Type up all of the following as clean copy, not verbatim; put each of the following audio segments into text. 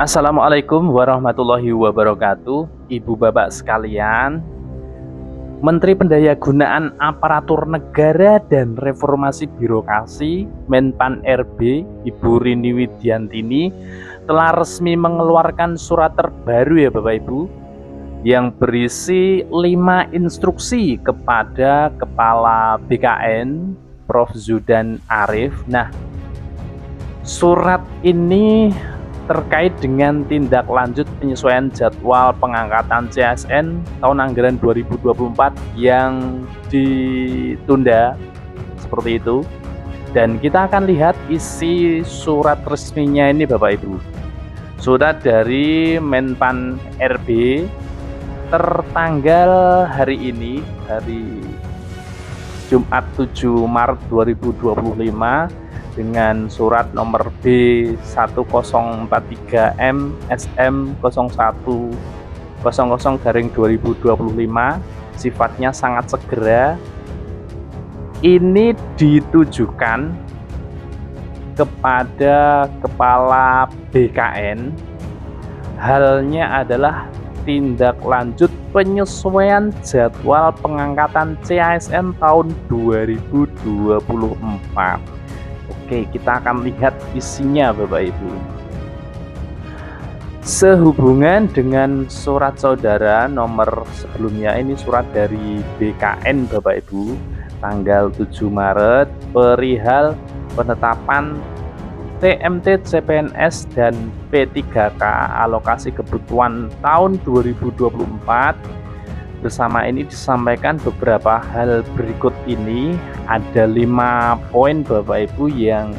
Assalamualaikum warahmatullahi wabarakatuh. Ibu bapak sekalian, Menteri Pendayagunaan Aparatur Negara dan Reformasi Birokrasi Menpan RB Ibu Rini Widiantini telah resmi mengeluarkan surat terbaru ya Bapak Ibu, yang berisi 5 instruksi kepada Kepala BKN Prof. Zudan Arif. Nah, surat ini terkait dengan tindak lanjut penyesuaian jadwal pengangkatan CASN tahun anggaran 2024 yang ditunda seperti itu. Dan kita akan lihat isi surat resminya ini Bapak Ibu. Surat dari Menpan RB tertanggal hari ini, hari Jumat 7 Maret 2025, dengan surat nomor B1043M SM 0100/2025, sifatnya sangat segera. Ini ditujukan kepada Kepala BKN. Halnya adalah tindak lanjut penyesuaian jadwal pengangkatan CASN tahun 2024. Oke, kita akan lihat isinya Bapak Ibu. Sehubungan dengan surat saudara nomor sebelumnya, ini surat dari BKN Bapak Ibu, tanggal 7 Maret, perihal penetapan TMT CPNS dan P3K alokasi kebutuhan tahun 2024. Bersama ini disampaikan beberapa hal berikut ini. Ada 5 poin Bapak Ibu yang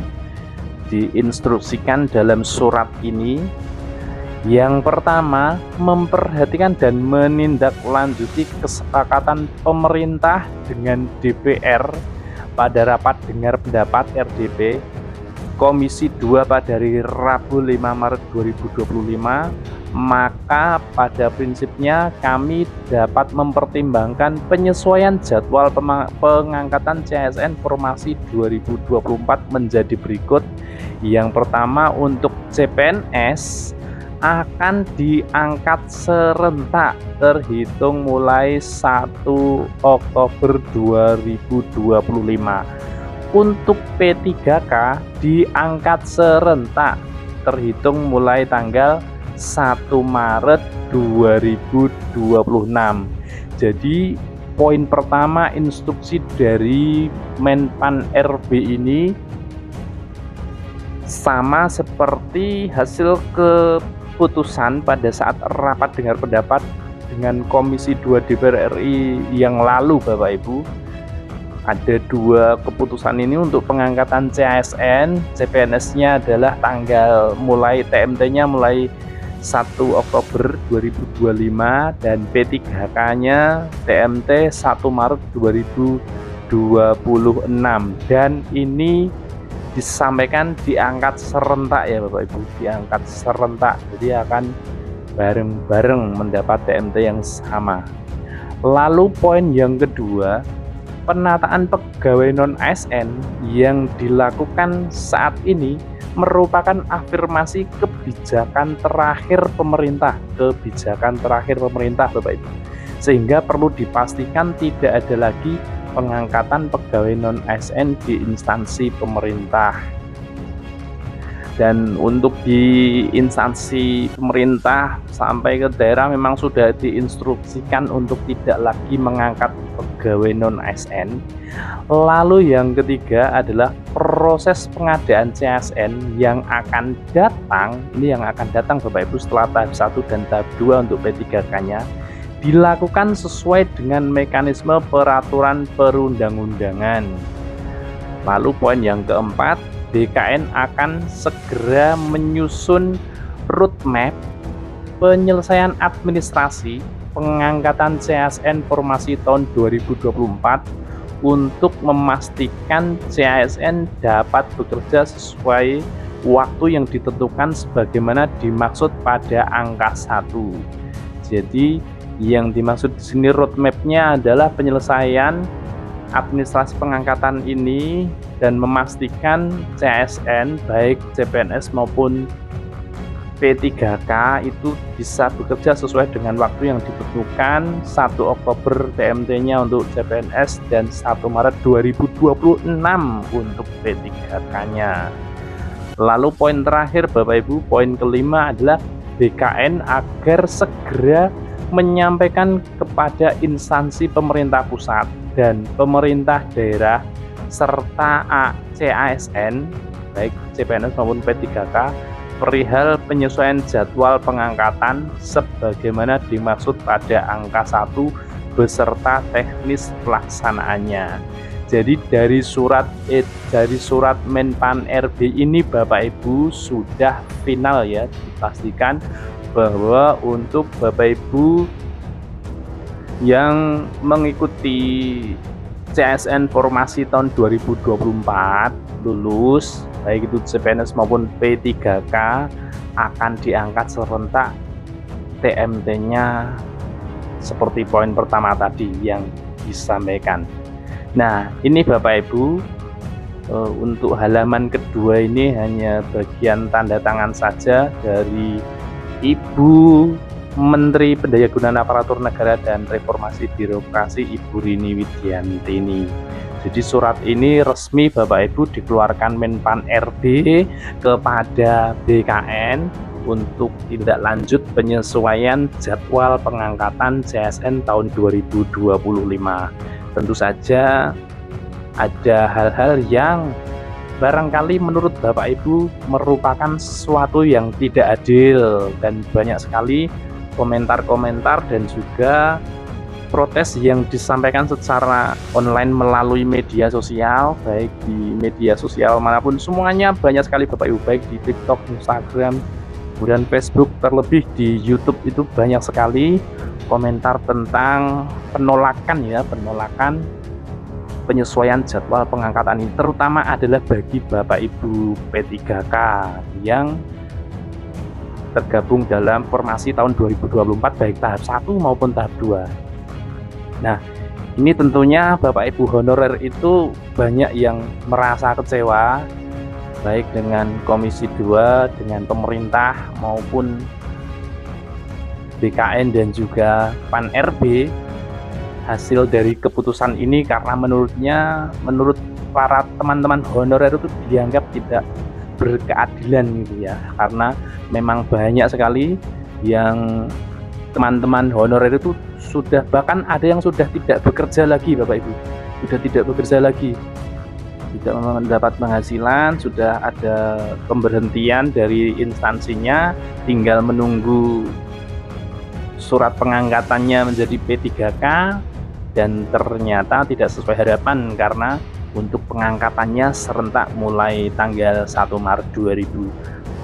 diinstruksikan dalam surat ini. Yang pertama, memperhatikan dan menindaklanjuti kesepakatan pemerintah dengan DPR pada rapat dengar pendapat RDP Komisi 2 pada hari Rabu 5 Maret 2025. Maka pada prinsipnya kami dapat mempertimbangkan penyesuaian jadwal pengangkatan CASN formasi 2024 menjadi berikut. Yang pertama, untuk CPNS akan diangkat serentak terhitung mulai 1 Oktober 2025. Untuk P3K diangkat serentak terhitung mulai tanggal 1 Maret 2026. Jadi poin pertama instruksi dari Menpan RB ini sama seperti hasil keputusan pada saat rapat dengar pendapat dengan Komisi 2 DPR RI yang lalu Bapak Ibu. Ada 2 keputusan ini untuk pengangkatan CASN. CPNS-nya adalah tanggal mulai TMT-nya mulai 1 Oktober 2025 dan P3K-nya TMT 1 Maret 2026. Dan ini disampaikan diangkat serentak ya Bapak Ibu, diangkat serentak. Jadi akan bareng-bareng mendapat TMT yang sama. Lalu poin yang kedua, penataan pegawai non-ASN yang dilakukan saat ini merupakan afirmasi kebijakan terakhir pemerintah Bapak Ibu, sehingga perlu dipastikan tidak ada lagi pengangkatan pegawai non-ASN di instansi pemerintah. Dan untuk di instansi pemerintah sampai ke daerah memang sudah diinstruksikan untuk tidak lagi mengangkat pegawai non-ASN. Lalu yang ketiga adalah proses pengadaan CASN yang akan datang. Ini yang akan datang Bapak Ibu setelah tahap 1 dan tahap 2 untuk P3K-nya dilakukan sesuai dengan mekanisme peraturan perundang-undangan. Lalu poin yang keempat, BKN akan segera menyusun roadmap penyelesaian administrasi pengangkatan CASN formasi tahun 2024 untuk memastikan CASN dapat bekerja sesuai waktu yang ditentukan sebagaimana dimaksud pada angka 1. Jadi yang dimaksud di sini roadmap-nya adalah penyelesaian administrasi pengangkatan ini dan memastikan CASN baik CPNS maupun P3K itu bisa bekerja sesuai dengan waktu yang ditentukan. 1 Oktober TMT-nya untuk CPNS dan 1 Maret 2026 untuk P3K-nya. Lalu poin terakhir Bapak Ibu, poin kelima adalah BKN agar segera menyampaikan kepada instansi pemerintah pusat dan pemerintah daerah serta CASN baik CPNS maupun P3K perihal penyesuaian jadwal pengangkatan sebagaimana dimaksud pada angka 1 beserta teknis pelaksanaannya. Jadi dari surat Menpan RB ini Bapak Ibu sudah final ya, dipastikan bahwa untuk Bapak Ibu yang mengikuti CSN formasi tahun 2024 lulus baik itu CPNS maupun P3K akan diangkat serentak TMT-nya seperti poin pertama tadi yang disampaikan. Nah, ini Bapak Ibu untuk halaman kedua ini hanya bagian tanda tangan saja dari Ibu Menteri Pendayagunaan Aparatur Negara dan Reformasi Birokrasi Ibu Rini Widiantini. Jadi surat ini resmi Bapak Ibu dikeluarkan Menpan RB kepada BKN untuk tindak lanjut penyesuaian jadwal pengangkatan CSN tahun 2025. Tentu saja ada hal-hal yang barangkali menurut Bapak Ibu merupakan sesuatu yang tidak adil dan banyak sekali komentar-komentar dan juga protes yang disampaikan secara online melalui media sosial, baik di media sosial manapun, semuanya banyak sekali Bapak Ibu, baik di TikTok, Instagram, kemudian Facebook, terlebih di YouTube itu banyak sekali komentar tentang penolakan penyesuaian jadwal pengangkatan ini, terutama adalah bagi Bapak Ibu P3K yang tergabung dalam formasi tahun 2024 baik tahap 1 maupun tahap 2. Nah, ini tentunya Bapak Ibu honorer itu banyak yang merasa kecewa baik dengan Komisi 2, dengan pemerintah maupun BKN dan juga Pan RB hasil dari keputusan ini, karena menurut para teman-teman honorer itu dianggap tidak berkeadilan gitu ya, karena memang banyak sekali yang teman-teman honorer itu sudah, bahkan ada yang sudah tidak bekerja lagi Bapak Ibu, sudah tidak bekerja lagi, tidak mendapat penghasilan, sudah ada pemberhentian dari instansinya, tinggal menunggu surat pengangkatannya menjadi P3K dan ternyata tidak sesuai harapan karena untuk pengangkatannya serentak mulai tanggal 1 Maret 2026.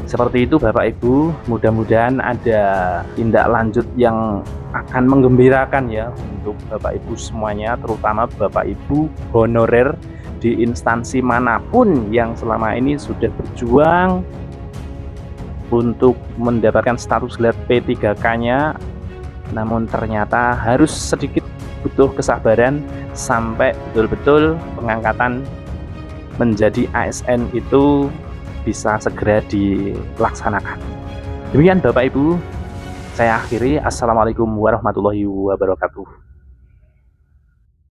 Seperti itu Bapak Ibu, mudah-mudahan ada tindak lanjut yang akan menggembirakan ya untuk Bapak Ibu semuanya, terutama Bapak Ibu honorer di instansi manapun yang selama ini sudah berjuang untuk mendapatkan status gelar P3K-nya, namun ternyata harus sedikit butuh kesabaran sampai betul-betul pengangkatan menjadi ASN itu bisa segera dilaksanakan. Demikian Bapak Ibu, saya akhiri. Assalamualaikum warahmatullahi wabarakatuh.